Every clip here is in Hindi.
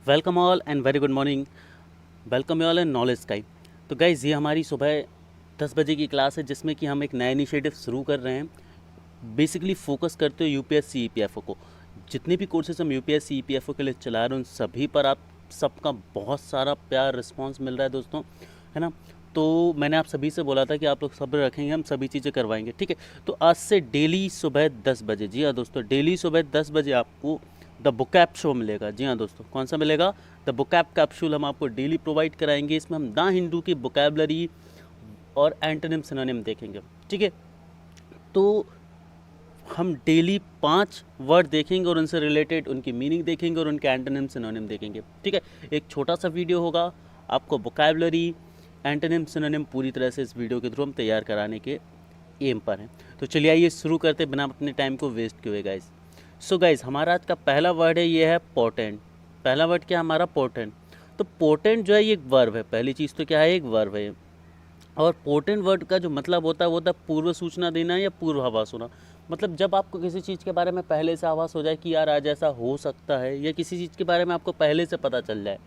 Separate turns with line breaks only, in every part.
Welcome all and very good morning. Welcome you all in knowledge sky. तो गाइज़, ये हमारी सुबह 10 बजे की क्लास है जिसमें कि हम एक नया इनिशिएटिव शुरू कर रहे हैं। बेसिकली फोकस करते हो यूपीएससी ईपीएफओ को। जितने भी कोर्सेज हम यूपीएससी ईपीएफओ के लिए चला रहे हैं उन सभी पर आप सबका बहुत सारा प्यार रिस्पांस मिल रहा है दोस्तों, है ना। तो मैंने आप सभी से बोला था कि आप लोग सब्र रखेंगे, हम सभी चीज़ें करवाएंगे, ठीक है। तो आज से डेली सुबह 10 बजे, जी हाँ दोस्तों, डेली सुबह 10 बजे आपको द बुकैप शो मिलेगा। जी हाँ दोस्तों, कौन सा मिलेगा? द बुकैप कैप्सूल हम आपको डेली प्रोवाइड कराएंगे। इसमें हम द हिंदू की बुकैबलरी और एंटोनिम सिनोनिम देखेंगे, ठीक है। तो हम डेली 5 वर्ड देखेंगे और उनसे रिलेटेड उनकी मीनिंग देखेंगे और उनके एंटोनिम सिनोनिम देखेंगे, ठीक है। एक छोटा सा वीडियो होगा, आपको वोकैबुलरी एंटोनिम सिनोनिम पूरी तरह से इस वीडियो के थ्रू हम तैयार कराने के एम पर हैं। तो चलिए आइए शुरू करते बिना अपने टाइम को वेस्ट किए गाइस। सो गाइस, हमारा आज का पहला वर्ड है, ये है पोटेंट। पहला वर्ड क्या है हमारा? पोटेंट। तो पोटेंट जो है ये एक वर्ब है। पहली चीज़ तो क्या है? एक वर्ब है। और पोटेंट वर्ड का जो मतलब होता है वो होता है पूर्व सूचना देना या पूर्वाभास होना। मतलब जब आपको किसी चीज़ के बारे में पहले से आभास हो जाए कि यार आज ऐसा हो सकता है, या किसी चीज़ के बारे में आपको पहले से पता चल जाए,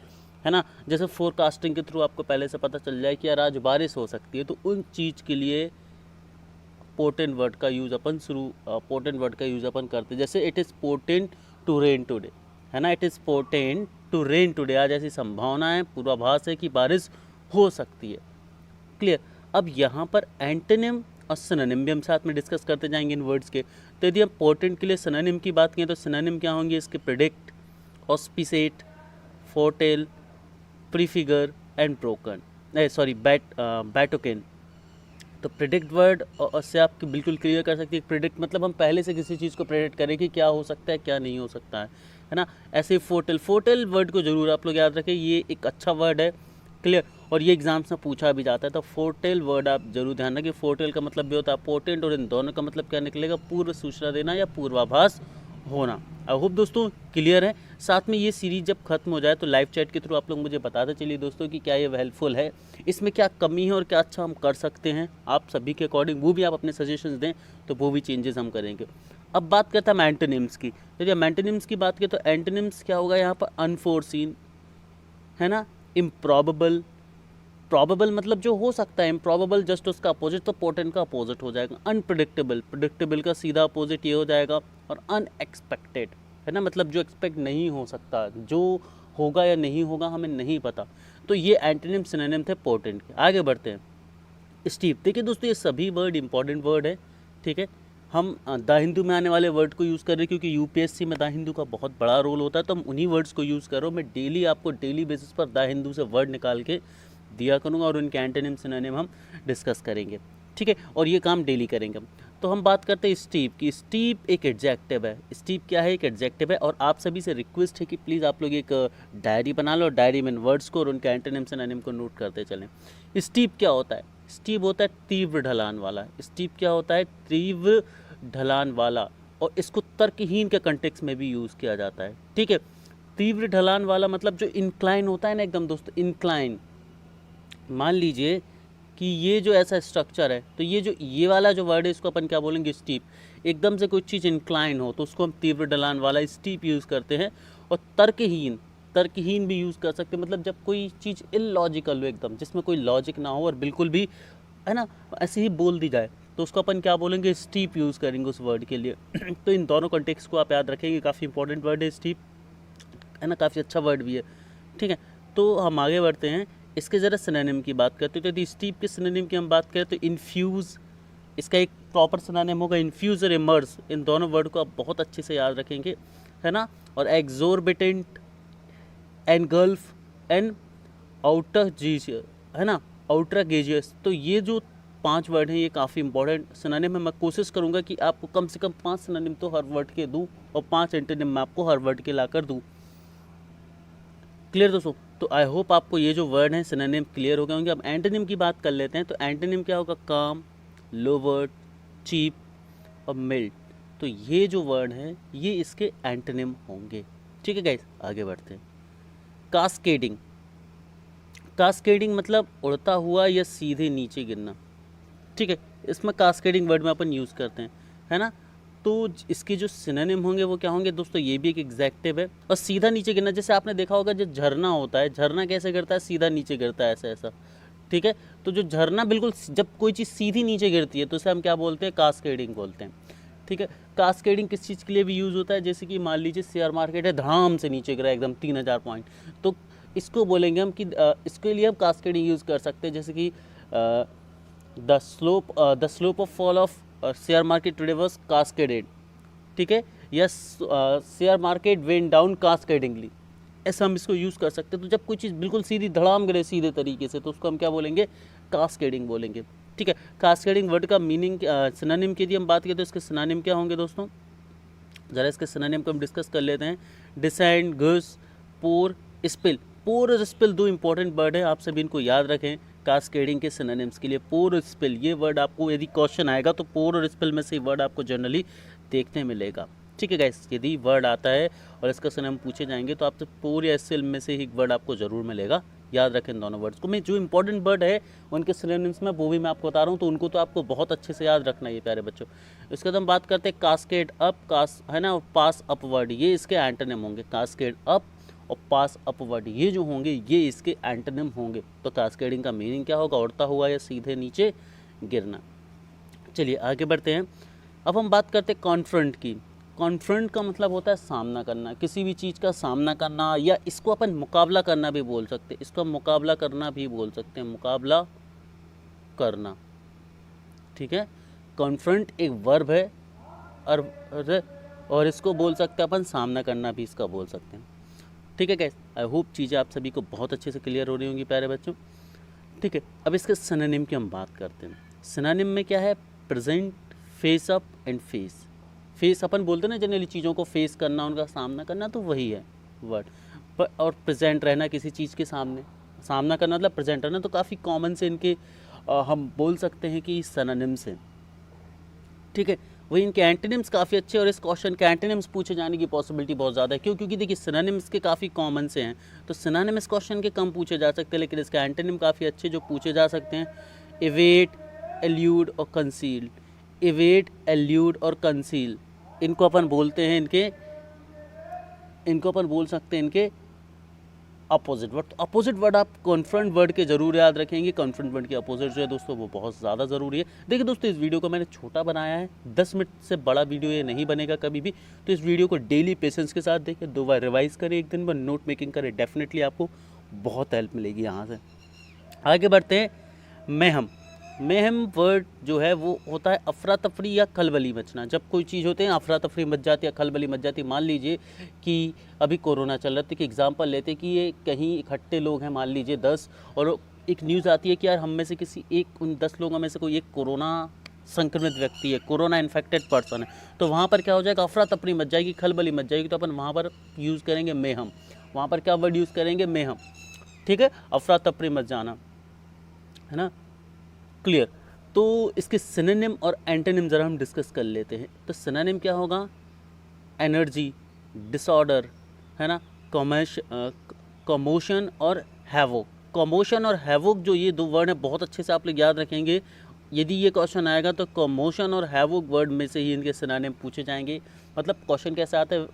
है ना। जैसे फोरकास्टिंग के थ्रू आपको पहले से पता चल जाए कि यार आज बारिश हो सकती है, तो उन चीज़ के लिए पोटेंट वर्ड का यूज़ अपन करते हैं। जैसे it is potent to rain today, है ना। It is potent to rain today, आज ऐसी संभावना है, पूर्वाभास है कि बारिश हो सकती है। क्लियर। अब यहाँ पर एंटोनिम और सिनोनिम भी हम साथ में डिस्कस करते जाएंगे इन वर्ड्स के। तो यदि हम पोटेंट के लिए सिनोनिम की बात करें तो सिनोनिम क्या होंगे इसके? Predict, auspicate, foretell, prefigure and broken, betoken. तो प्रिडिक्ट वर्ड से आप बिल्कुल क्लियर कर सकते हैं। प्रिडिक्ट मतलब हम पहले से किसी चीज़ को प्रेडिक्ट करें कि क्या हो सकता है, क्या नहीं हो सकता है ना। ऐसे ही फोरटेल, फोरटेल वर्ड को जरूर आप लोग याद रखें, ये एक अच्छा वर्ड है। क्लियर। और ये एग्जाम्स में पूछा भी जाता है, तो फोरटेल वर्ड आप जरूर ध्यान रखें। फोरटेल का मतलब भी होता है पोटेंट, और इन दोनों का मतलब क्या निकलेगा? पूर्व सूचना देना या पूर्वाभास होना। आई होप दोस्तों क्लियर है। साथ में ये सीरीज जब खत्म हो जाए तो लाइव चैट के थ्रू आप लोग मुझे बताते चलिए दोस्तों कि क्या ये हेल्पफुल है, इसमें क्या कमी है और क्या अच्छा हम कर सकते हैं। आप सभी के अकॉर्डिंग वो भी आप अपने सजेशंस दें तो वो भी चेंजेस हम करेंगे। अब बात करते हैं एंटोनिम्स की। यदि हम एंटोनिम्स की बात करें तो एंटोनिम्स क्या होगा यहाँ पर? अनफोर्सीन, है ना, इम्प्रॉबेबल। प्रॉबेबल मतलब जो हो सकता है, इम्प्रॉबेबल जस्ट उसका अपोजिट, तो पोटेंट का अपोजिट हो जाएगा। अनप्रिडिक्टेबल, प्रिडिक्टेबल का सीधा अपोजिट ये हो जाएगा। और अनएक्सपेक्टेड, है ना, मतलब जो एक्सपेक्ट नहीं हो सकता, जो होगा या नहीं होगा हमें नहीं पता। तो ये एंटोनिम सिनोनिम थे पोटेंट के। आगे बढ़ते हैं। स्टीव, देखिए दोस्तों ये सभी वर्ड इंपॉर्टेंट वर्ड है, ठीक है। हम द हिंदू में आने वाले वर्ड को यूज़ कर रहे हैं क्योंकि यूपीएससी में द हिंदू का बहुत बड़ा रोल होता है, तो हम उन्हीं वर्ड्स को यूज़ कर रहे हो। मैं डेली आपको डेली बेसिस पर द हिंदू से वर्ड निकाल के दिया करूँगा और उनके एंटोनिम सिनोनिम हम डिस्कस करेंगे, ठीक है। और ये काम डेली करेंगे हम। तो हम बात करते हैं स्टीव की। स्टीव एक एडजेक्टिव है। स्टीव क्या है? एक एडजेक्टिव है। और आप सभी से रिक्वेस्ट है कि प्लीज़ आप लोग एक डायरी बना लो, डायरी में वर्ड्स को और उनके एंटोनिम सिनोनिम को नोट करते चलें। स्टीव क्या होता है? स्टीव होता है तीव्र ढलान वाला। स्टीव क्या होता है? तीव्र ढलान वाला। और इसको तर्कहीन के कंटेक्स्ट में भी यूज़ किया जाता है, ठीक है। तीव्र ढलान वाला मतलब जो इंक्लाइन होता है ना, एकदम दोस्तों इंक्लाइन। मान लीजिए कि ये जो ऐसा स्ट्रक्चर है, तो ये वाला जो वर्ड है इसको अपन क्या बोलेंगे? स्टीप। एकदम से कोई चीज़ इंक्लाइन हो तो उसको हम तीव्र ढलान वाला स्टीप यूज़ करते हैं। और तर्कहीन, तर्कहीन भी यूज़ कर सकते हैं। मतलब जब कोई चीज़ इलॉजिकल हो, एकदम जिसमें कोई लॉजिक ना हो और बिल्कुल भी, है ना, ऐसे ही बोल दी जाए, तो उसको अपन क्या बोलेंगे? स्टीप यूज़ करेंगे उस वर्ड के लिए। तो इन दोनों कॉन्टेक्स्ट को आप याद रखेंगे, काफ़ी इंपॉर्टेंट वर्ड है स्टीप, है ना, काफ़ी अच्छा वर्ड भी है, ठीक है। तो हम आगे बढ़ते हैं। इसके ज़रा सिनोनिम की बात करते हैं। तो यदि स्टीप के सिनोनिम की हम बात करें तो इन्फ्यूज़, इसका एक प्रॉपर सिनोनिम होगा इन्फ्यूज़ और इमर्स। इन दोनों वर्ड को आप बहुत अच्छे से याद रखेंगे, है ना। और एग्जोर्बिटेंट, एनगल्फ एंड आउटरजीजियस, है ना, आउटरगेजियस। तो ये जो 5 वर्ड हैं ये काफ़ी इंपॉर्टेंट सिनोनिम है। मैं कोशिश करूँगा कि आपको कम से कम 5 सिनोनिम तो हर वर्ड के दूँ और 5 एंटोनिम मैं आपको हर वर्ड के ला कर दूँ। क्लियर दोस्तों? तो आई होप आपको ये जो वर्ड हैं सिनोनिम क्लियर हो गए होंगे। अब एंटोनिम की बात कर लेते हैं। तो एंटोनिम क्या होगा? काम, लोवर्ड, चीप और मिल्ड। तो ये जो वर्ड हैं ये इसके एंटोनिम होंगे, ठीक है गाइस। आगे बढ़ते हैं। कास्केडिंग, कास्केडिंग मतलब उड़ता हुआ या सीधे नीचे गिरना, ठीक है। इसमें कास्केडिंग वर्ड में अपन यूज़ करते हैं, है ना। तो इसके जो सिनोनिम होंगे वो क्या होंगे दोस्तों, ये भी एक एग्जेक्टिव है। और सीधा नीचे गिरना, जैसे आपने देखा होगा जो झरना होता है, झरना कैसे गिरता है, सीधा नीचे गिरता है, ऐसा ऐसा, ठीक है। तो जो झरना बिल्कुल, जब कोई चीज़ सीधी नीचे गिरती है तो उसे हम क्या बोलते हैं, कास्केडिंग बोलते हैं, ठीक है। कास्केडिंग किस चीज़ के लिए भी यूज़ होता है, जैसे कि मान लीजिए शेयर मार्केट है, धड़ाम से नीचे गिरा एकदम 3000 पॉइंट, तो इसको बोलेंगे हम कि इसके लिए हम कास्केडिंग यूज़ कर सकते हैं, जैसे कि the slope of fall of share market today was cascaded, ठीक है, या शेयर मार्केट वेंट डाउन कास्केडिंगली, ऐसा हम इसको यूज़ कर सकते हैं। तो जब कोई चीज़ बिल्कुल सीधी धड़ाम गिरे सीधे तरीके से, तो उसको हम क्या बोलेंगे, कास्केडिंग बोलेंगे, ठीक है। कास्केडिंग वर्ड का मीनिंग, सिनोनिम की यदि हम बात करें तो इसके सिनोनिम क्या होंगे दोस्तों, ज़रा इसके सिनोनिम को हम डिस्कस कर लेते हैं। डिसेंड, गुस, पोर, स्पिल। पोर और स्पिल दो इंपॉर्टेंट वर्ड है, आप सभी इनको याद रखें कास्केडिंग के सिनोनिम्स के लिए। पोर और स्पिल, ये वर्ड आपको यदि क्वेश्चन आएगा तो पोर और स्पिल में से वर्ड आपको जनरली देखने मिलेगा, ठीक है गाइस। यदि वर्ड आता है और इसका सिनोनिम पूछे जाएंगे तो आपसे पोर या स्पिल में से एक वर्ड आपको ज़रूर मिलेगा, याद रखें इन दोनों वर्ड्स को। मैं जो इंपॉर्टेंट वर्ड है उनके सिनोनिम्स में वो भी मैं आपको बता रहा हूँ, तो उनको तो आपको बहुत अच्छे से याद रखना है ये प्यारे बच्चों। इसके बाद हम बात करते हैं कास्केड अप, है ना, पास अपवर्ड, ये इसके एंटोनिम होंगे। कास्केड अप और पास अपवर्ड, ये जो होंगे ये इसके एंटोनिम होंगे। तो कास्केडिंग का मीनिंग क्या होगा, उड़ता हुआ या सीधे नीचे गिरना। चलिए आगे बढ़ते हैं। अब हम बात करते हैं कॉन्फ्रंट की। कॉन्फ्रंट का मतलब होता है सामना करना, किसी भी चीज़ का सामना करना, या इसको अपन मुकाबला करना भी बोल सकते हैं, इसको हम मुकाबला करना भी बोल सकते हैं, मुकाबला करना, ठीक है। कॉन्फ्रंट एक वर्ब है और इसको बोल सकते हैं अपन सामना करना भी इसका बोल सकते हैं, ठीक है गाइस। आई होप चीज़ें आप सभी को बहुत अच्छे से क्लियर हो रही होंगी प्यारे बच्चों, ठीक है। अब इसके सिनोनिम की हम बात करते हैं। सिनोनिम में क्या है, present, face up and face. Face अपन बोलते हैं ना जनरली, चीज़ों को फेस करना, उनका सामना करना, तो वही है वर्ड। और प्रेजेंट रहना, किसी चीज़ के सामने, सामना करना मतलब प्रेजेंट रहना, तो काफ़ी कॉमन से इनके हम बोल सकते हैं कि सिनोनिम्स हैं, ठीक है। वही इनके एंटोनिम्स काफ़ी अच्छे, और इस क्वेश्चन के एंटोनिम्स पूछे जाने की पॉसिबिलिटी बहुत ज़्यादा है। क्यों, क्योंकि देखिए सिनोनिम्स के काफ़ी कॉमन से हैं, तो सिनोनिम इस क्वेश्चन के कम पूछे जा सकते हैं, लेकिन इसके एंटोनिम काफ़ी अच्छे जो पूछे जा सकते हैं। इवेट, एल्यूड और कंसील। इवेट, एल्यूड और कंसील, इनको अपन बोलते हैं, इनको अपन बोल सकते हैं इनके अपोजिट वर्ड। अपोजिट वर्ड आप कॉन्फ्रंट वर्ड के जरूर याद रखेंगे। कॉन्फ्रंट वर्ड के अपोजिट जो है दोस्तों वो बहुत ज़्यादा ज़रूरी है। देखिए दोस्तों, इस वीडियो को मैंने छोटा बनाया है, 10 मिनट से बड़ा वीडियो ये नहीं बनेगा कभी भी, तो इस वीडियो को डेली पेशेंस के साथ देखें, 2 बार रिवाइज करें, एक दिन में नोट मेकिंग करें, डेफिनेटली आपको बहुत हेल्प मिलेगी यहाँ से। आगे बढ़ते हैं। मेहम। मेहम वर्ड जो है वो होता है अफरा तफरी या खलबली मचना। जब कोई चीज़ होती है अफरा तफरी मच जाती है, खलबली मच जाती है। मान लीजिए कि अभी कोरोना चल रहा है, तो एक एग्जांपल लेते हैं कि ये कहीं इकट्ठे लोग हैं, मान लीजिए 10, और एक न्यूज़ आती है कि यार हम में से किसी एक, उन 10 लोगों में से कोई एक कोरोना संक्रमित व्यक्ति है, कोरोना इन्फेक्टेड पर्सन है, तो वहाँ पर क्या हो जाएगा, अफरा तफरी मच जाएगी, खलबली मच जाएगी। तो अपन वहाँ पर यूज़ करेंगे मेहम। वहाँ पर क्या वर्ड यूज़ करेंगे, मेहम, ठीक है, अफरा तफरी मच जाना, है ना, क्लियर। तो इसके सिनोनिम और एंटोनिम ज़रा हम डिस्कस कर लेते हैं। तो सिनोनिम क्या होगा, एनर्जी, डिसऑर्डर, है ना, कमोशन और हैवोक। कमोशन और हैवोक जो ये 2 वर्ड हैं, बहुत अच्छे से आप लोग याद रखेंगे। यदि ये क्वेश्चन आएगा तो कमोशन और हैवोक वर्ड में से ही इनके सिनोनिम पूछे जाएंगे। मतलब क्वेश्चन कैसे आता है,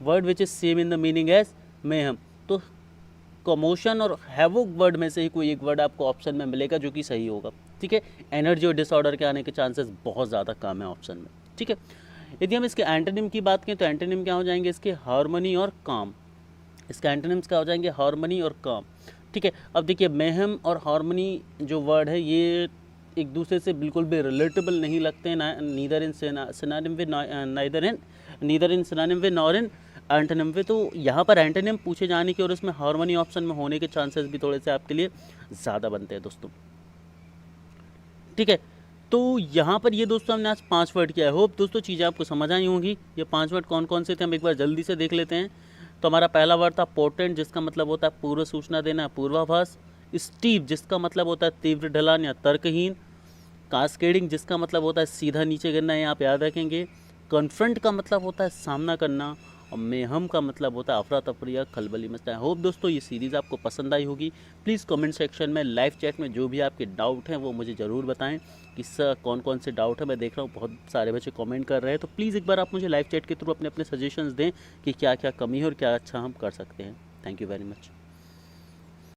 word which is same in the meaning as mayhem, तो कमोशन और हैवोक वर्ड में से ही कोई एक वर्ड आपको ऑप्शन में मिलेगा जो कि सही होगा, ठीक है। एनर्जी और डिसऑर्डर के आने के चांसेस बहुत ज़्यादा कम है ऑप्शन में, ठीक है। यदि हम इसके एंटोनिम की बात करें तो एंटोनिम क्या हो जाएंगे इसके, हार्मनी और काम। इसके एंटोनिम्स क्या हो जाएंगे, हार्मनी और काम, ठीक है। अब देखिए मेहम और हार्मनी जो वर्ड है ये एक दूसरे से बिल्कुल भी रिलेटेबल नहीं लगते हैं, neither in synonym with neither in synonym with nor in antonym पे। तो यहाँ पर एंटोनिम पूछे जाने की और उसमें हार्मनी ऑप्शन में होने के चांसेस भी थोड़े से आपके लिए ज़्यादा बनते हैं दोस्तों, ठीक है। तो यहाँ पर ये दोस्तों हमने आज 5 वर्ड किया है। होप दोस्तों चीज़ें आपको समझ आई होंगी। ये 5 वर्ड कौन कौन से थे हम एक बार जल्दी से देख लेते हैं। तो हमारा पहला वर्ड था पोर्टेंट, जिसका मतलब होता है पूर्व सूचना देना, पूर्वाभास। स्टीप, जिसका मतलब होता है तीव्र ढलान या तर्कहीन। कास्केडिंग, जिसका मतलब होता है सीधा नीचे गिरना, ये आप याद रखेंगे। कॉन्फ्रंट का मतलब होता है सामना करना, और मेहम का मतलब होता है अफरा तफरी या खलबली मचना। होप दोस्तों ये सीरीज़ आपको पसंद आई होगी। प्लीज़ कमेंट सेक्शन में लाइव चैट में जो भी आपके डाउट हैं वो मुझे ज़रूर बताएं कि सर कौन कौन से डाउट है। मैं देख रहा हूँ बहुत सारे बच्चे कमेंट कर रहे हैं, तो प्लीज़ एक बार आप मुझे लाइव चैट के थ्रू अपने अपने सजेशंस दें कि क्या क्या कमी है और क्या अच्छा हम कर सकते हैं। Thank you very much.